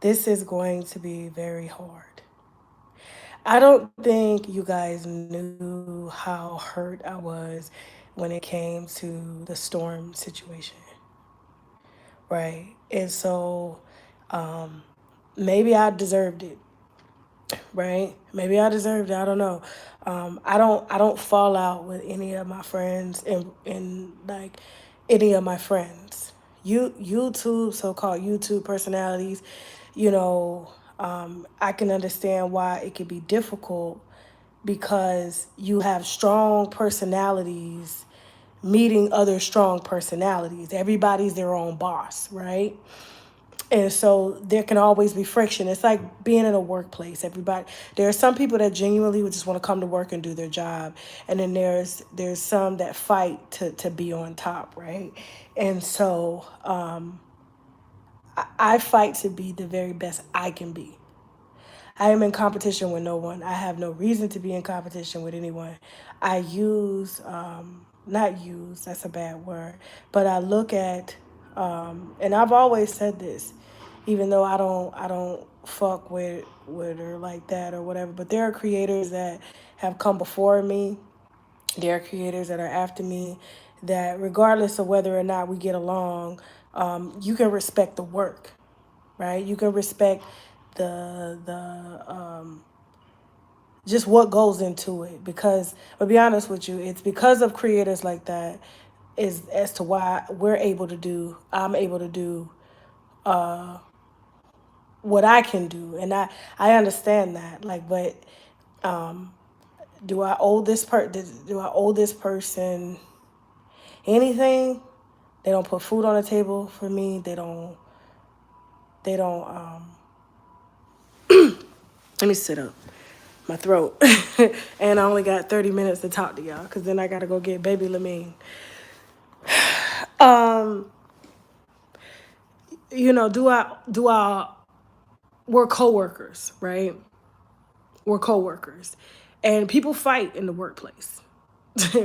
This is going to be very hard. I don't think you guys knew how hurt I was when it came to the storm situation, right? And so maybe I deserved it, right? Maybe I deserved it. I don't know. I don't fall out with any of my friends and like any of my friends. YouTube, so called YouTube personalities, I can understand why it could be difficult because you have strong personalities meeting other strong personalities. Everybody's their own boss, right? And so there can always be friction. It's like being in a workplace. There are some people that genuinely would just want to come to work and do their job, and then there's some that fight to be on top, right? And so I fight to be the very best I can be. I am in competition with no one. I have no reason to be in competition with anyone. I use, not use, that's a bad word, but I look at, and I've always said this, even though I don't fuck with her like that or whatever. But there are creators that have come before me. There are creators that are after me. That regardless of whether or not we get along, you can respect the work, right? You can respect the just what goes into it. Because I'll be honest with you, it's because of creators like that is as to why I'm able to do what I can do. And I understand that. Like, but do I owe this person anything? They don't put food on the table for me. They don't let me sit up. My throat. And I only got 30 minutes to talk to y'all because then I gotta go get baby Lamine. Um, do I we're coworkers, right? We're coworkers. And people fight in the workplace.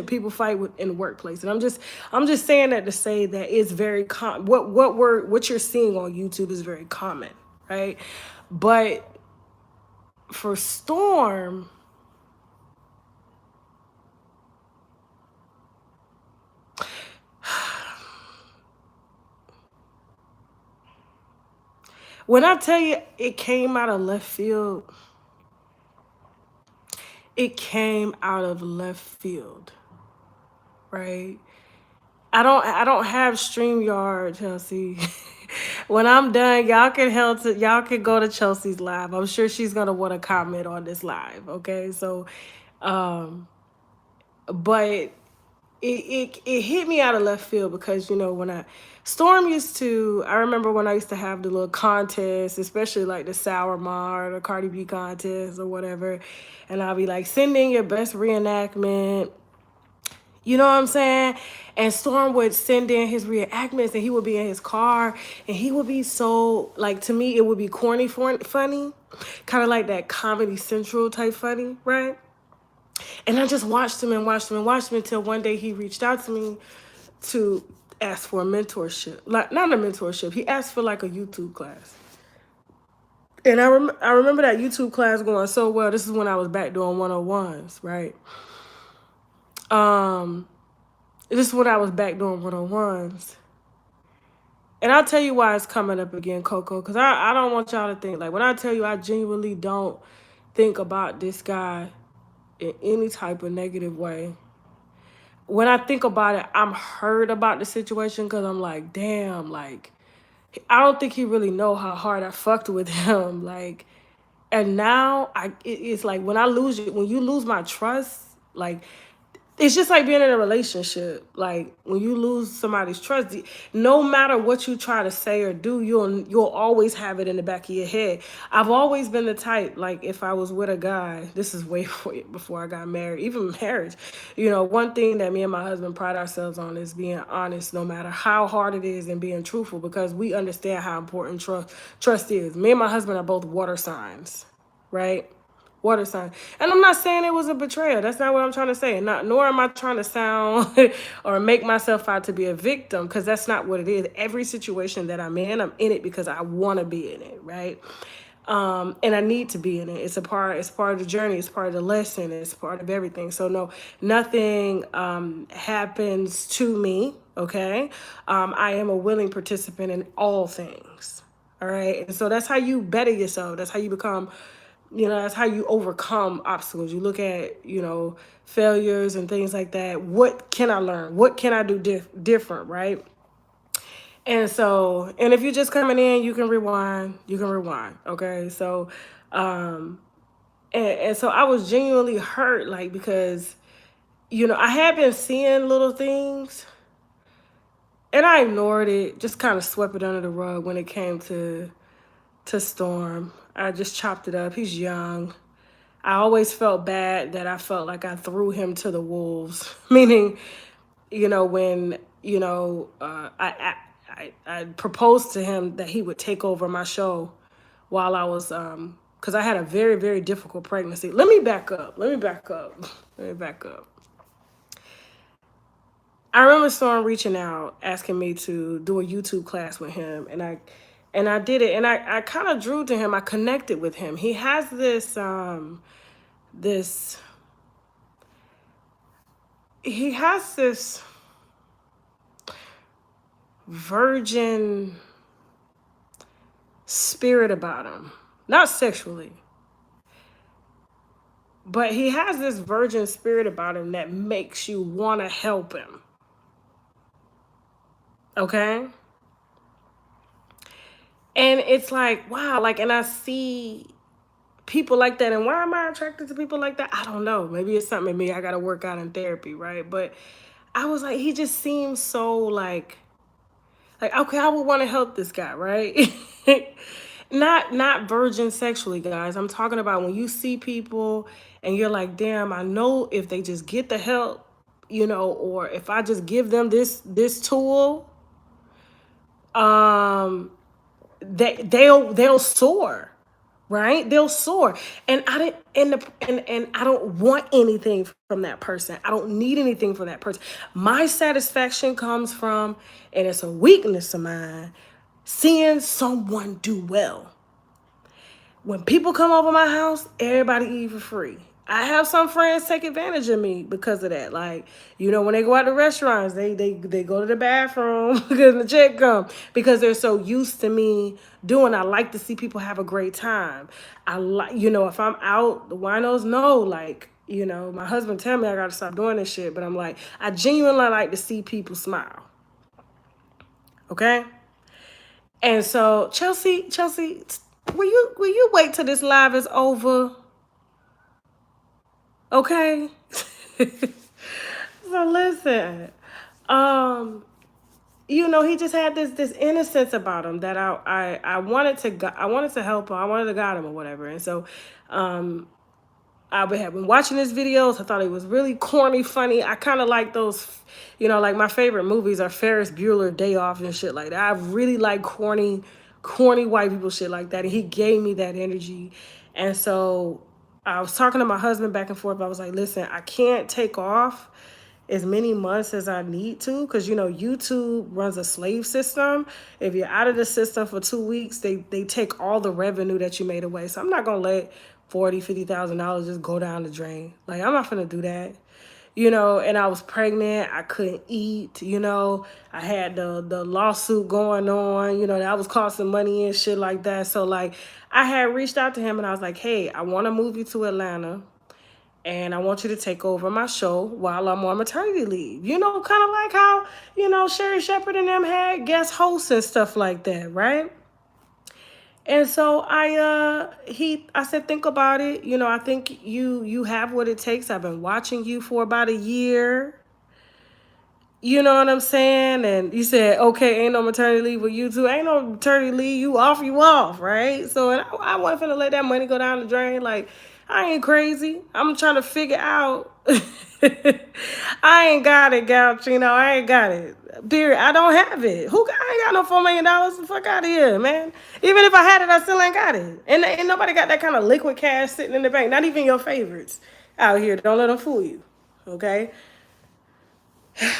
People fight in the workplace. And I'm just saying that to say that it's very what you're seeing on YouTube is very common, right? But for Storm, when I tell you it came out of left field, it came out of left field, right? I don't have StreamYard, Chelsea. When I'm done, y'all can go to Chelsea's live. I'm sure she's gonna want to comment on this live. Okay, so but it hit me out of left field because when I remember when I used to have the little contests, especially like the Sour Ma or the Cardi B contest or whatever, and I'll be like, send in your best reenactment. You know what I'm saying? And Storm would send in his reenactments and he would be in his car and he would be so, like, to me, it would be corny funny, kind of like that Comedy Central type funny, right? And I just watched him and watched him and watched him until one day he reached out to me to ask for a mentorship. Like, not a mentorship, he asked for like a YouTube class. And I remember that YouTube class going so well. This is when I was back doing 101s, right? Um, this is when I was back doing 101s. And I'll tell you why it's coming up again, Coco, because I don't want y'all to think, like, when I tell you I genuinely don't think about this guy in any type of negative way. When I think about it, I'm hurt about the situation because I'm like, damn, like, I don't think he really know how hard I fucked with him. Like, and now it's like when you lose my trust, like, it's just like being in a relationship. Like when you lose somebody's trust, no matter what you try to say or do, you'll always have it in the back of your head. I've always been the type, like if I was with a guy, this is way before I got married, even marriage. One thing that me and my husband pride ourselves on is being honest, no matter how hard it is, and being truthful because we understand how important trust is. Me and my husband are both water signs, right? Water sign. And I'm not saying it was a betrayal. That's not what I'm trying to say. Not nor am I trying to sound or make myself out to be a victim, because that's not what it is. Every situation that I'm in it because I want to be in it, right? And I need to be in it. It's part of the journey, it's part of the lesson, it's part of everything. So no, nothing happens to me, okay? I am a willing participant in all things. All right. And so that's how you better yourself. That's how you become, that's how you overcome obstacles. You look at, failures and things like that. What can I learn? What can I do different, right? And so, and if you're just coming in, you can rewind. You can rewind. Okay. So, um, and so I was genuinely hurt, like, because, I had been seeing little things and I ignored it, just kind of swept it under the rug when it came to Storm. I just chopped it up. He's young. I always felt bad that I felt like I threw him to the wolves, meaning, when, I proposed to him that he would take over my show while I was, because I had a very, very difficult pregnancy. Let me back up. Let me back up. Let me back up. I remember Storm reaching out, asking me to do a YouTube class with him, and I did it, and I kind of drew to him. I connected with him. He has this he has this virgin spirit about him. Not sexually, but he has this virgin spirit about him that makes you want to help him. Okay? And it's like, wow, like, and I see people like that. And why am I attracted to people like that? I don't know. Maybe it's something in me I got to work out in therapy, right? But I was like, he just seems so like, okay, I would want to help this guy, right? Not virgin sexually, guys. I'm talking about when you see people and you're like, damn, I know if they just get the help, or if I just give them this tool, um, they'll soar, right? They'll soar. And I didn't and I don't want anything from that person. I don't need anything from that person. My satisfaction comes from, and it's a weakness of mine, seeing someone do well. When people come over my house, everybody eat for free. I have some friends take advantage of me because of that. Like, when they go out to restaurants, they go to the bathroom because the check come, because they're so used to me doing. I like to see people have a great time. I like, if I'm out, the winos know, like, my husband tell me I gotta stop doing this shit, but I'm like, I genuinely like to see people smile. Okay? And so Chelsea, will you wait till this live is over? Okay. So listen, he just had this innocence about him that I wanted to help him. I wanted to guide him or whatever. And so, I have been watching his videos. I thought he was really corny, funny. I kind of like those, like my favorite movies are Ferris Bueller, Day Off, and shit like that. I really like corny white people shit like that. And he gave me that energy. And so I was talking to my husband back and forth. I was like, listen, I can't take off as many months as I need to, because YouTube runs a slave system. If you're out of the system for 2 weeks, they take all the revenue that you made away. So I'm not gonna let $40,000-$50,000 just go down the drain. Like, I'm not gonna do that. And I was pregnant, I couldn't eat, I had the lawsuit going on, that was costing money and shit like that. So like, I had reached out to him and I was like, hey, I want to move you to Atlanta, and I want you to take over my show while I'm on maternity leave. Kind of like how, Sherry Shepherd and them had guest hosts and stuff like that, right? And so I said, think about it. I think you have what it takes. I've been watching you for about a year. You know what I'm saying? And you said, okay, ain't no maternity leave with you too. Ain't no maternity leave. You off, right? So and I wasn't finna let that money go down the drain. Like, I ain't crazy. I'm trying to figure out. I ain't got it, Gauchino. I ain't got it. Period. I don't have it. I ain't got no $4 million. The fuck out of here, man. Even if I had it, I still ain't got it. And ain't nobody got that kind of liquid cash sitting in the bank. Not even your favorites out here. Don't let them fool you. Okay?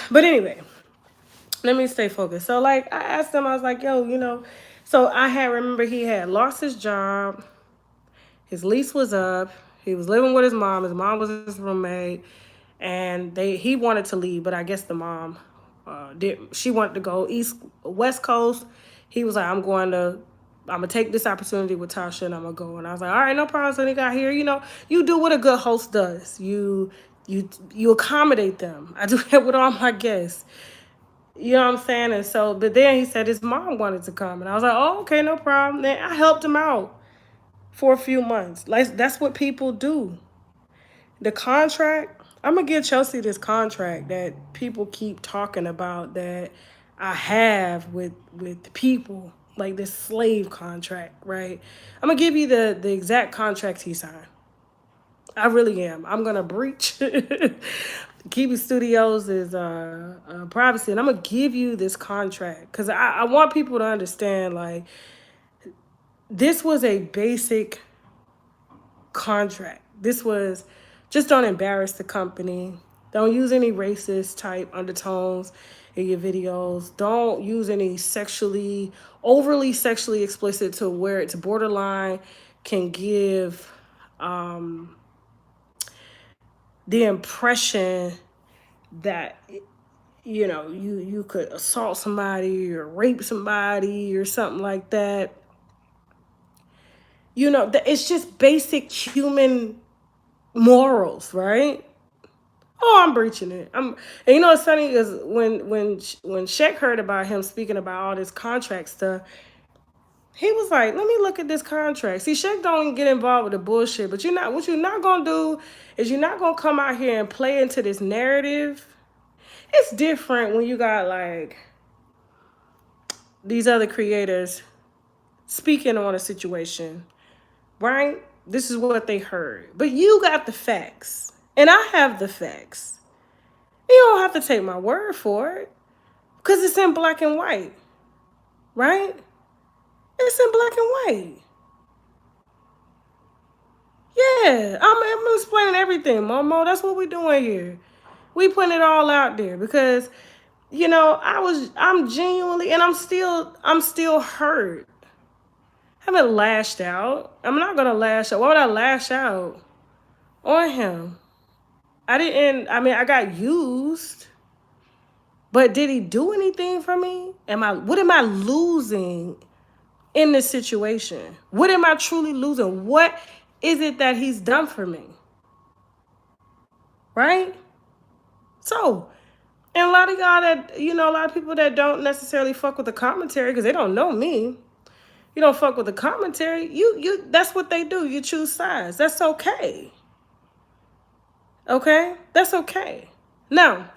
But anyway, let me stay focused. So like I asked him, I was like, yo, so I had remember he had lost his job, his lease was up, he was living with his mom was his roommate, and he wanted to leave, but I guess the mom did she wanted to go west coast. He was like, I'm gonna take this opportunity with Tasha and I'm gonna go. And I was like, all right, no problem. So they got here, you do what a good host does. You accommodate them. I do that with all my guests. You know what I'm saying? And so, but then he said his mom wanted to come. And I was like, oh, okay, no problem. Then I helped him out for a few months. Like, that's what people do. The contract, I'm going to give Chelsea this contract that people keep talking about that I have with people, like this slave contract, right? I'm going to give you the exact contract he signed. I really am. I'm gonna breach Kiwi Studios is privacy, and I'm gonna give you this contract because I want people to understand. Like, this was a basic contract. This was just don't embarrass the company. Don't use any racist type undertones in your videos. Don't use any overly sexually explicit to where it's borderline can give the impression that you could assault somebody or rape somebody or something like that. It's just basic human morals, right? Oh, I'm breaching it. And it's funny is when Sheck heard about him speaking about all this contract stuff, he was like, let me look at this contract. See, Sheck don't get involved with the bullshit, but what you're not gonna do is you're not gonna come out here and play into this narrative. It's different when you got like these other creators speaking on a situation, right? This is what they heard. But you got the facts. And I have the facts. You don't have to take my word for it. Because it's in black and white. Right? It's in black and white. Yeah, I'm explaining everything, Momo. That's what we're doing here. We putting it all out there because, I'm genuinely, and I'm still hurt. I haven't lashed out. I'm not gonna lash out. Why would I lash out on him? I got used, but did he do anything for me? What am I losing in this situation? What am I truly losing? What is it that he's done for me? Right? So, and a lot of y'all a lot of people that don't necessarily fuck with the commentary because they don't know me. You don't fuck with the commentary. That's what they do. You choose sides. That's okay. Okay? That's okay. Now,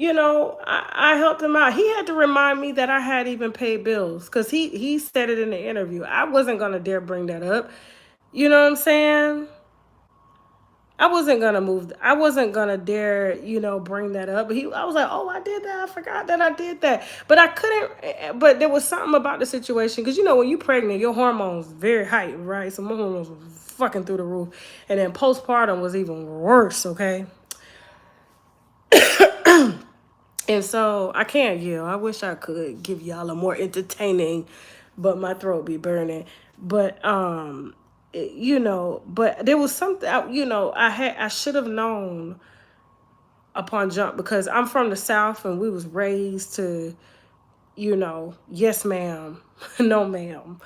I helped him out. He had to remind me that I had even paid bills because he said it in the interview. I wasn't going to dare bring that up. You know what I'm saying? I wasn't going to dare, bring that up. But I was like, oh, I did that. I forgot that I did that. But I couldn't, but there was something about the situation. Because, when you're pregnant, your hormones very high, right? So my hormones were fucking through the roof. And then postpartum was even worse, okay? And so I can't yell. I wish I could give y'all a more entertaining, but my throat be burning. But but there was something I should have known upon jump because I'm from the South and we was raised to, yes ma'am, no ma'am,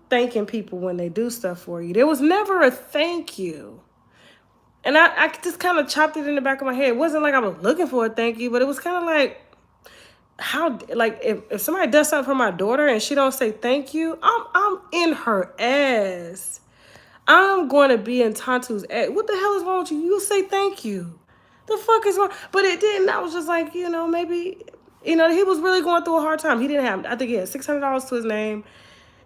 thanking people when they do stuff for you. There was never a thank you. And I just kind of chopped it in the back of my head. It wasn't like I was looking for a thank you, but it was kind of like, if somebody does something for my daughter and she don't say thank you, I'm in her ass. I'm going to be in Tantu's ass. What the hell is wrong with you? You say thank you. The fuck is wrong? But it didn't. I was just like, maybe, he was really going through a hard time. He didn't have, I think he had $600 to his name.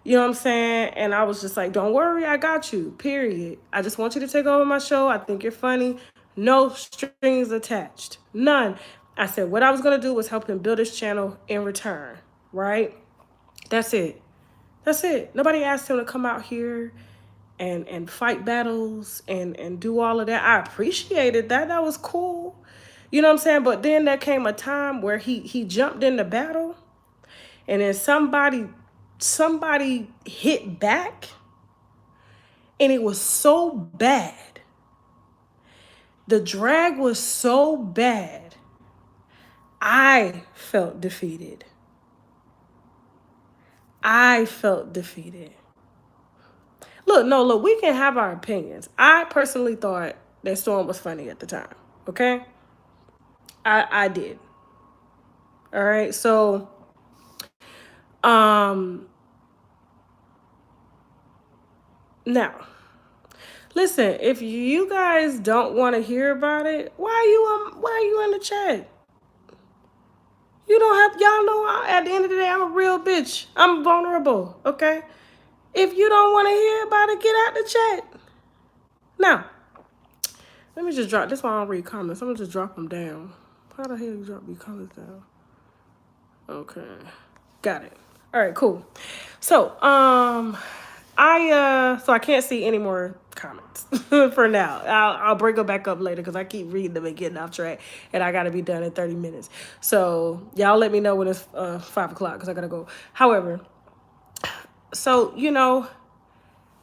You know what I'm saying? And I was just like, don't worry, I got you, period. I just want you to take over my show. I think you're funny. No strings attached. None. I said what I was going to do was help him build his channel in return, right? That's it. That's it. Nobody asked him to come out here and fight battles and do all of that. I appreciated that. That was cool. You know what I'm saying? But then there came a time where he jumped in the battle, and then somebody hit back, and it was so bad. The drag was so bad. I felt defeated. I felt defeated. Look, we can have our opinions. I personally thought that Storm was funny at the time. Okay? I did. All right. So now listen, if you guys don't want to hear about it, why are you in the chat? You don't have, y'all know, at the end of the day, I'm a real bitch. I'm vulnerable, okay? If you don't want to hear about it, get out the chat. Now, let me just drop, this why I don't read comments. I'm going to just drop them down. How the hell you drop these comments down? Okay. Got it. All right, cool. So, so I can't see any more comments for now. I'll bring them back up later because I keep reading them and getting off track, and I got to be done in 30 minutes. So y'all let me know when it's 5 o'clock because I got to go. However, so,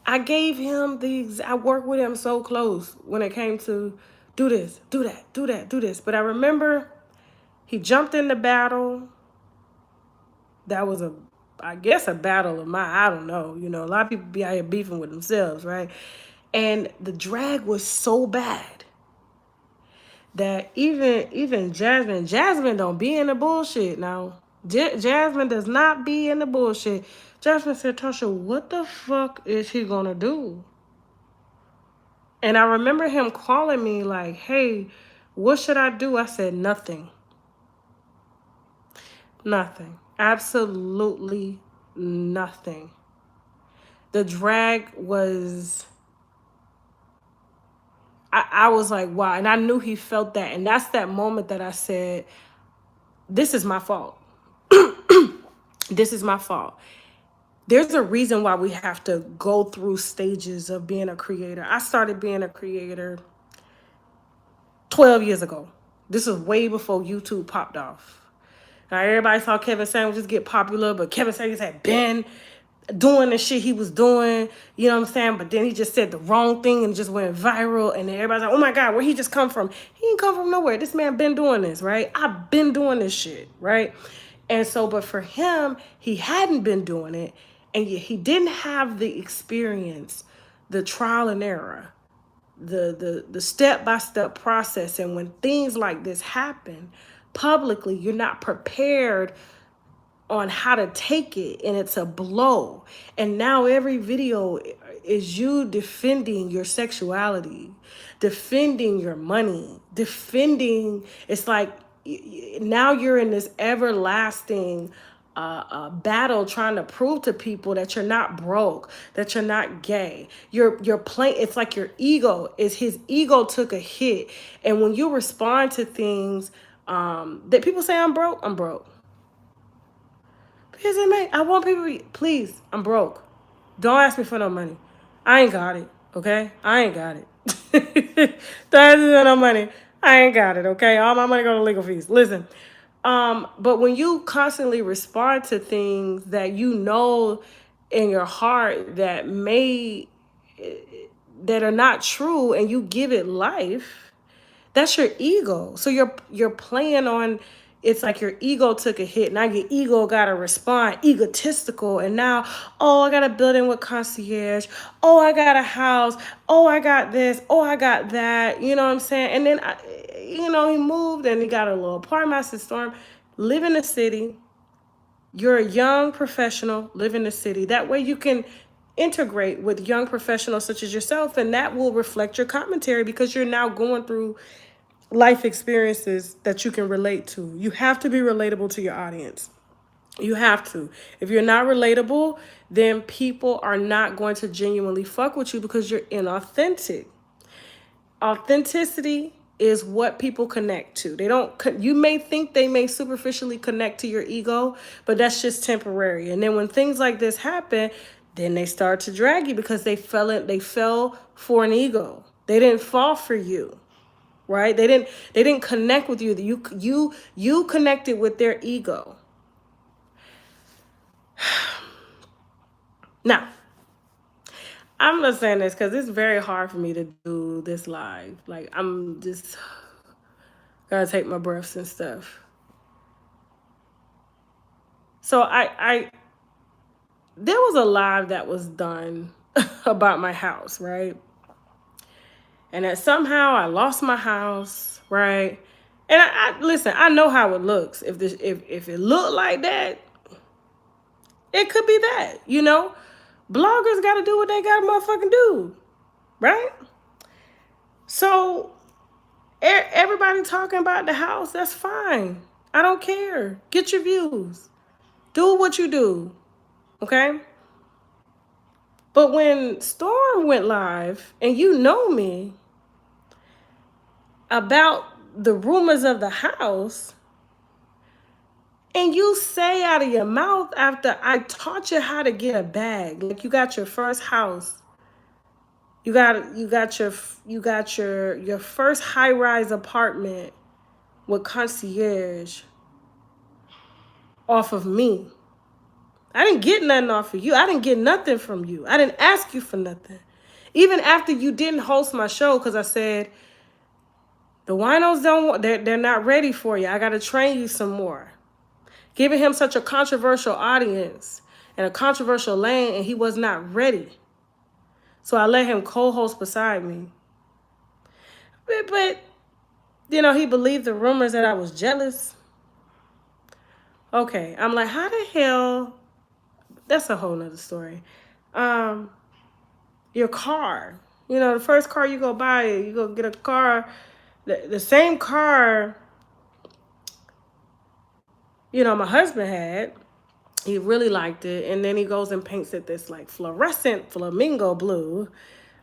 I gave him I worked with him so close when it came to do this, do that, do that, do this. But I remember he jumped in the battle. That was I guess a battle of I don't know. A lot of people be out here beefing with themselves, right? And the drag was so bad that even Jasmine don't be in the bullshit now. Jasmine does not be in the bullshit. Jasmine said, Tasha, what the fuck is he gonna do? And I remember him calling me like, hey, what should I do? I said, nothing. Nothing. Absolutely nothing. The drag was, I was like, wow. And I knew he felt that. And that's that moment that I said, this is my fault. This is my fault. There's a reason why we have to go through stages of being a creator. I started being a creator 12 years ago. This was way before YouTube popped off. Now, everybody saw Kevin Sandwiches get popular, but Kevin Sandwiches had been doing the shit he was doing, you know what I'm saying? But then he just said the wrong thing and just went viral, and then everybody's like, oh my God, where he just come from? He ain't come from nowhere. This man been doing this, right? I've been doing this shit, right? And so, but for him, he hadn't been doing it, and he didn't have the experience, the trial and error, the step-by-step process. And when things like this happen publicly, you're not prepared on how to take it, and it's a blow. And now every video is you defending your sexuality, defending your money, defending, it's like now you're in this everlasting battle trying to prove to people that you're not broke, that you're not gay. You're playing, it's like his ego took a hit. And when you respond to things that people say, I'm broke. I want people, please, I'm broke. Don't ask me for no money. I ain't got it, okay? I ain't got it. Don't ask me for no money. I ain't got it, okay? All my money go to legal fees. Listen, but when you constantly respond to things that you know in your heart that are not true, and you give it life, that's your ego. So you're playing on, it's like your ego took a hit. Now your ego got to respond egotistical. And now, oh, I got a building with concierge. Oh, I got a house. Oh, I got this. Oh, I got that. You know what I'm saying? And then, he moved and he got a little apartment. I said, Storm, live in the city. You're a young professional, live in the city. That way you can integrate with young professionals such as yourself, and that will reflect your commentary because you're now going through life experiences that you can relate to. You have to be relatable to your audience. You have to. If you're not relatable, then people are not going to genuinely fuck with you because you're inauthentic. Authenticity is what people connect to. They don't, you may think they may superficially connect to your ego, but that's just temporary. And then when things like this happen, then they start to drag you because they fell for an ego. They didn't fall for you. Right? They didn't connect with you. You connected with their ego. Now, I'm not saying this because it's very hard for me to do this live. Like I'm just gotta take my breaths and stuff. So I there was a live that was done about my house, right? And that somehow I lost my house, right? And I listen, I know how it looks. If it looked like that, it could be that, you know? Bloggers gotta do what they gotta motherfucking do, right? So everybody talking about the house, that's fine. I don't care. Get your views. Do what you do. Okay? But when Storm went live, and you know me, about the rumors of the house, and you say out of your mouth after I taught you how to get a bag, like you got your first house, you got your first high-rise apartment with concierge off of me. I didn't get nothing off of you. I didn't get nothing from you. I didn't ask you for nothing. Even after you didn't host my show, because I said, the winos they're not ready for you. I got to train you some more. Giving him such a controversial audience and a controversial lane, and he was not ready. So I let him co-host beside me. But you know, he believed the rumors that I was jealous. Okay, I'm like, how the hell? That's a whole nother story. Your car. You know, the first car you go buy, you go get a car, the same car, you know, my husband had. He really liked it. And then he goes and paints it this like fluorescent flamingo blue.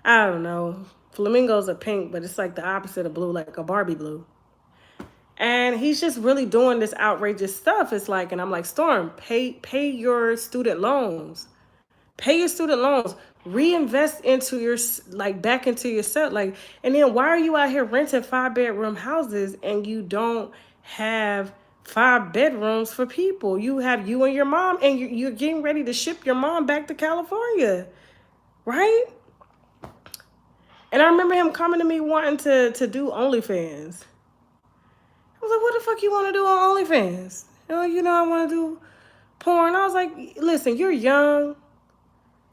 I don't know. Flamingos are pink, but it's like the opposite of blue, like a Barbie blue. And he's just really doing this outrageous stuff. It's like, and I'm like, Storm, pay your student loans. Pay your student loans. Reinvest into your, like, back into yourself. Like, and then why are you out here renting 5-bedroom houses and you don't have 5 bedrooms for people? You have you and your mom, and you're getting ready to ship your mom back to California, right? And I remember him coming to me wanting to do OnlyFans. I was like, what the fuck you want to do on OnlyFans? You know I want to do porn. I was like, listen, you're young.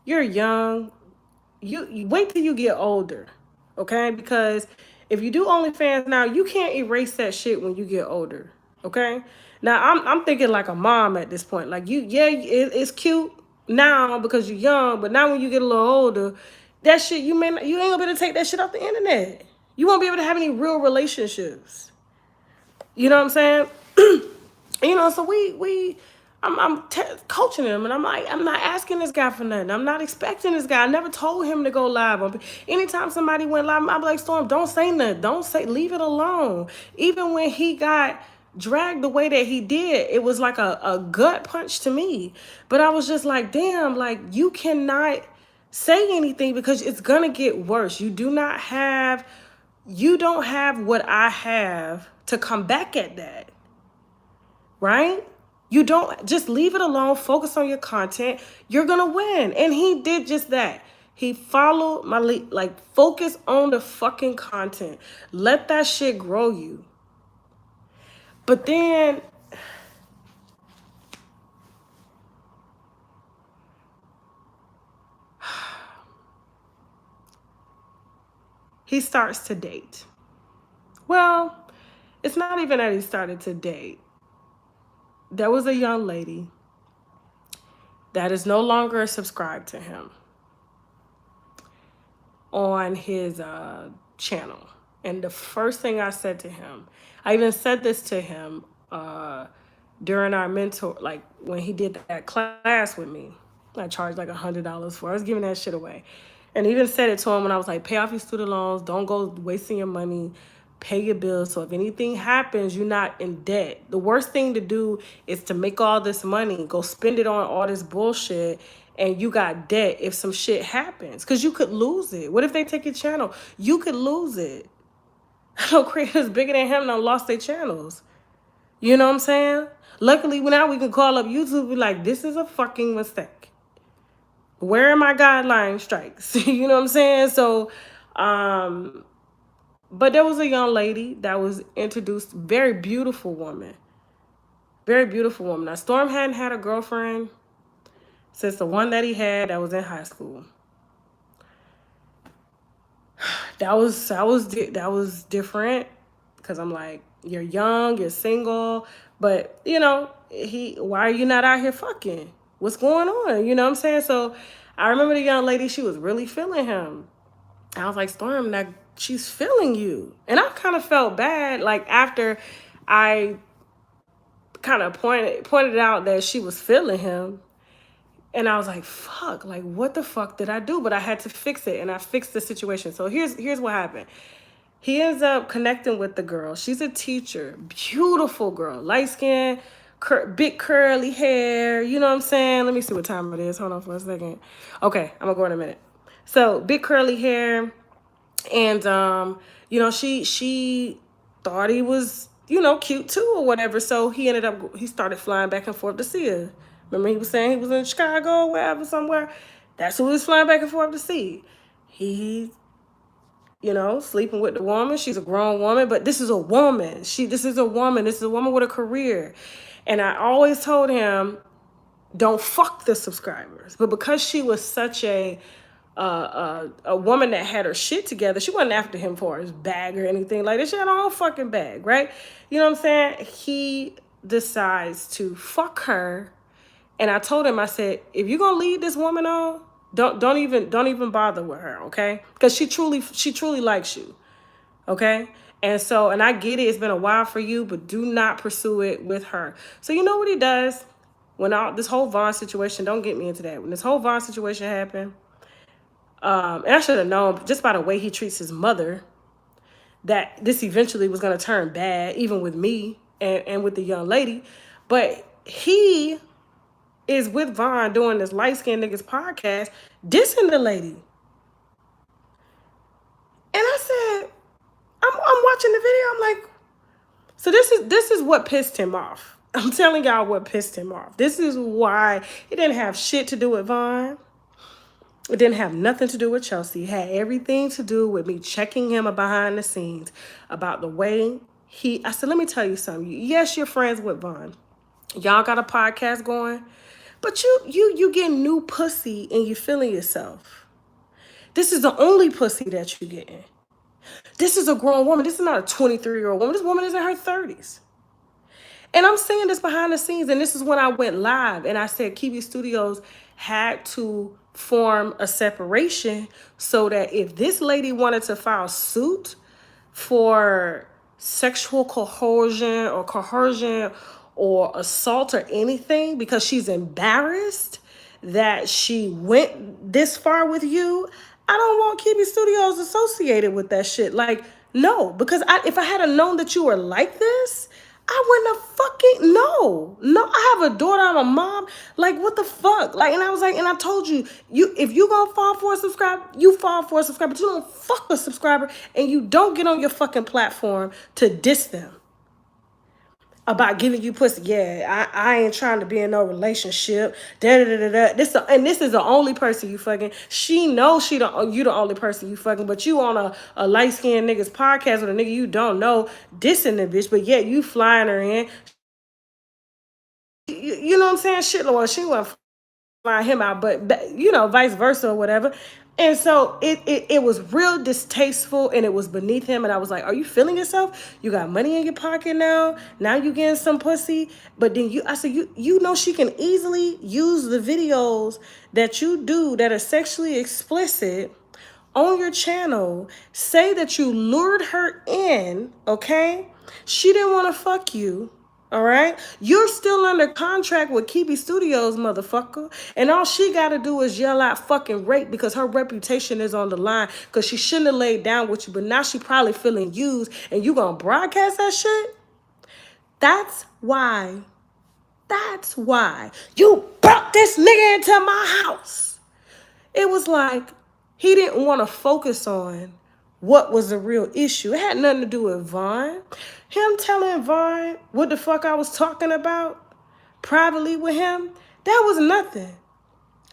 You're young. You wait till you get older, okay? Because if you do OnlyFans now, you can't erase that shit when you get older, okay? Now I'm thinking like a mom at this point. Like it's cute now because you're young, but now when you get a little older, that shit you ain't gonna be able to take that shit off the internet. You won't be able to have any real relationships. You know what I'm saying? You know, so I'm coaching him, and I'm like, I'm not asking this guy for nothing. I'm not expecting this guy. I never told him to go live. Anytime somebody went live, I'm like, Storm, don't say nothing. Leave it alone. Even when he got dragged the way that he did, it was like a gut punch to me. But I was just like, damn, like you cannot say anything because it's gonna get worse. You don't have what I have to come back at that. Right? You don't, just leave it alone. Focus on your content. You're going to win. And he did just that. He followed my lead. Like, focus on the fucking content. Let that shit grow you. But then he starts to date. Well, it's not even that he started to date. There was a young lady that is no longer subscribed to him on his channel. And the first thing I said to him, I even said this to him during our mentor, like when he did that class with me. I charged like $100 for it. I was giving that shit away. And even said it to him when I was like, pay off your student loans, don't go wasting your money, pay your bills. So if anything happens, you're not in debt. The worst thing to do is to make all this money, go spend it on all this bullshit, and you got debt if some shit happens. Because you could lose it. What if they take your channel? You could lose it. I know creators bigger than him done lost their channels. You know what I'm saying? Luckily, now we can call up YouTube and be like, this is a fucking mistake. Where are my guideline strikes? You know what I'm saying? So, but there was a young lady that was introduced, very beautiful woman. Very beautiful woman. Now, Storm hadn't had a girlfriend since the one that he had that was in high school. That was different because I'm like, you're young, you're single, but you know, why are you not out here fucking? What's going on? You know what I'm saying? So I remember the young lady, she was really feeling him. I was like, Storm, like she's feeling you. And I kind of felt bad, like after I kind of pointed out that she was feeling him. And I was like, fuck, like what the fuck did I do? But I had to fix it, and I fixed the situation. So here's what happened. He ends up connecting with the girl. She's a teacher, beautiful girl, light skin, big curly hair. You know what I'm saying? Let me see what time it is. Hold on for a second. Okay, I'm gonna go in a minute. So big curly hair, and you know, she thought he was, you know, cute too or whatever. So he started flying back and forth to see her. Remember he was saying he was in Chicago, wherever, somewhere. That's who he was flying back and forth to see. He, you know, sleeping with the woman. She's a grown woman, but this is a woman. This is a woman with a career. And I always told him, don't fuck the subscribers. But because she was such a woman that had her shit together, she wasn't after him for his bag or anything like that. She had her own fucking bag, right? You know what I'm saying? He decides to fuck her. And I told him, I said, if you're gonna lead this woman on, don't even bother with her, okay? Because she truly likes you, okay? And I get it, it's been a while for you, but do not pursue it with her. So you know what he does? When this whole Vaughn situation, don't get me into that. When this whole Vaughn situation happened, and I should have known just by the way he treats his mother that this eventually was gonna turn bad, even with me and with the young lady. But he is with Vaughn doing this light-skinned niggas podcast, dissing the lady. And I said, I'm watching the video, I'm like, so this is what pissed him off. I'm telling y'all what pissed him off. This is why it didn't have shit to do with Vaughn. It didn't have nothing to do with Chelsea. It had everything to do with me checking him behind the scenes about the way I said, let me tell you something. Yes, you're friends with Vaughn. Y'all got a podcast going. But you get new pussy and you feeling yourself. This is the only pussy that you getting. This is a grown woman. This is not a 23-year-old woman. This woman is in her 30s. And I'm saying this behind the scenes, and this is when I went live, and I said Kiwi Studios had to form a separation so that if this lady wanted to file suit for sexual coercion or assault or anything because she's embarrassed that she went this far with you, I don't want Kiwi Studios associated with that shit. Like, no, because if I had known that you were like this, I wouldn't have fucking, no, I have a daughter, I'm a mom, like, what the fuck? Like, and I was like, and I told you, if you gonna fall for a subscriber, you fall for a subscriber, but you don't fuck a subscriber, and you don't get on your fucking platform to diss them about giving you pussy. Yeah, I ain't trying to be in no relationship. This is the only person you fucking. She knows you the only person you fucking, but you on a light skinned nigga's podcast with a nigga you don't know dissing the bitch, but yet you flying her in. You know what I'm saying? Shit, Lord, she wasn't flying him out, but you know, vice versa or whatever. And so it was real distasteful, and it was beneath him. And I was like, are you feeling yourself? You got money in your pocket now. Now you getting some pussy. But then I said, you know she can easily use the videos that you do that are sexually explicit on your channel say that you lured her in, okay? She didn't want to fuck you, all right? You're still under contract with Kibi Studios, motherfucker. And all she got to do is yell out fucking rape because her reputation is on the line because she shouldn't have laid down with you, but now she probably feeling used and you going to broadcast that shit? That's why you brought this nigga into my house. It was like he didn't want to focus on what was the real issue. It had nothing to do with Vaughn. Him telling Vaughn what the fuck I was talking about privately with him, that was nothing.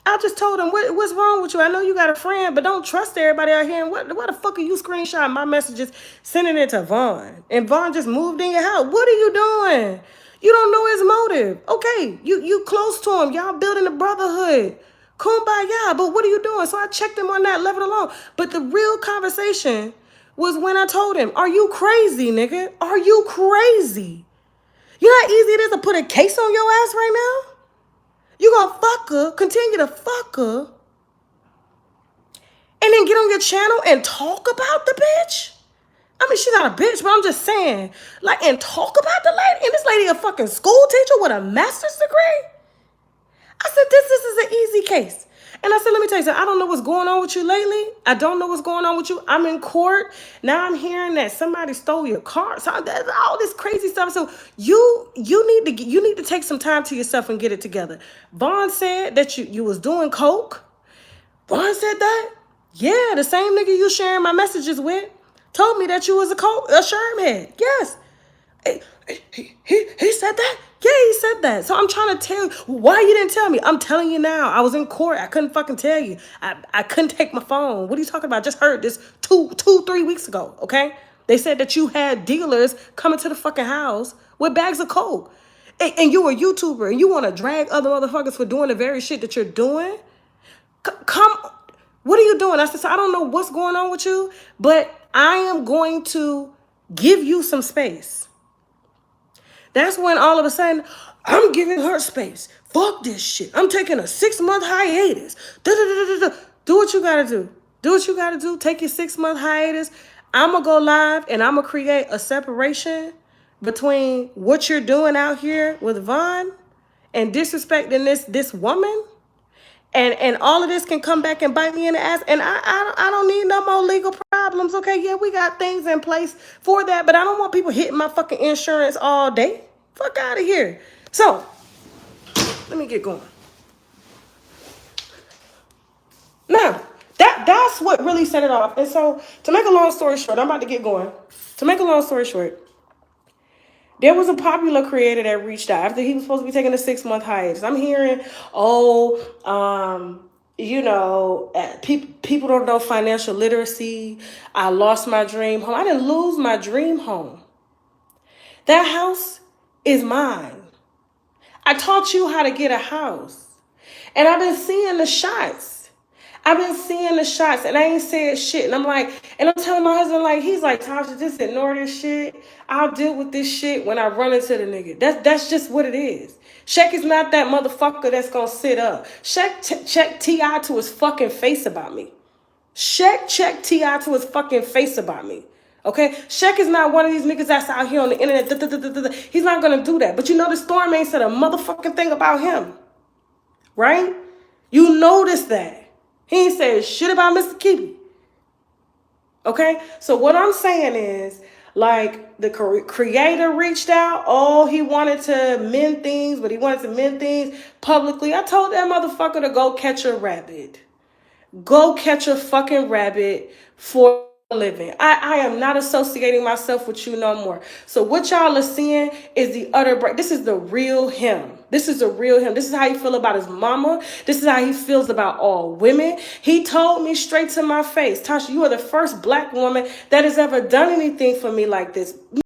I just told him, what's wrong with you? I know you got a friend, but don't trust everybody out here. And why the fuck are you screenshotting my messages, sending it to Vaughn? And Vaughn just moved in your house. What are you doing? You don't know his motive. Okay, you close to him. Y'all building a brotherhood. Kumbaya, but what are you doing? So I checked him on that level alone. But the real conversation was when I told him, are you crazy, nigga? Are you crazy? You know how easy it is to put a case on your ass right now? You gonna fuck her, continue to fuck her, and then get on your channel and talk about the bitch? I mean, she's not a bitch, but I'm just saying, like, and talk about the lady? And this lady a fucking school teacher with a master's degree? I said, this is an easy case. And I said, let me tell you something. I don't know what's going on with you lately. I don't know what's going on with you. I'm in court. Now I'm hearing that somebody stole your car. So there's all this crazy stuff. So you need to take some time to yourself and get it together. Vaughn said that you was doing coke. Vaughn said that? Yeah, the same nigga you sharing my messages with told me that you was a sherm head. Yes. He said that? Yeah, he said that. So I'm trying to tell you, why you didn't tell me? I'm telling you now. I was in court. I couldn't fucking tell you. I couldn't take my phone. What are you talking about? I just heard this 3 weeks ago, okay? They said that you had dealers coming to the fucking house with bags of coke. And you a YouTuber and you want to drag other motherfuckers for doing the very shit that you're doing? Come, what are you doing? I said, so I don't know what's going on with you, but I am going to give you some space. That's when all of a sudden, I'm giving her space. Fuck this shit. I'm taking a 6-month hiatus. Do what you gotta do. Do what you gotta do. Take your 6-month hiatus. I'm gonna go live and I'm gonna create a separation between what you're doing out here with Vaughn and disrespecting this woman. And all of this can come back and bite me in the ass. And I don't need no more legal problems. Okay, yeah, we got things in place for that. But I don't want people hitting my fucking insurance all day. Fuck out of here. So, let me get going. Now, that's what really set it off. And so, to make a long story short, I'm about to get going. To make a long story short, there was a popular creator that reached out after he was supposed to be taking a 6-month hiatus. I'm hearing, people don't know financial literacy. I lost my dream home. I didn't lose my dream home. That house is mine. I taught you how to get a house. And I've been seeing the shots. And I ain't said shit. And I'm telling my husband, like, he's like, Tasha, just ignore this shit. I'll deal with this shit when I run into the nigga. That's just what it is. Shaq is not that motherfucker that's gonna sit up. Shaq check T.I. to his fucking face about me. Shaq check T.I. to his fucking face about me. Okay? Shaq is not one of these niggas that's out here on the internet. He's not gonna do that. But you know the Storm ain't said a motherfucking thing about him. Right? You notice that. He ain't said shit about Mr. Kibi. Okay? So what I'm saying is, like, the creator reached out. Oh, he wanted to mend things, but he wanted to mend things publicly. I told that motherfucker to go catch a rabbit. Go catch a fucking rabbit for a living. I am not associating myself with you no more. So what y'all are seeing is the utter break. This is the real him. This is the real him. This is how he feel about his mama. This is how he feels about all women. He told me straight to my face, Tasha, you are the first black woman that has ever done anything for me like this.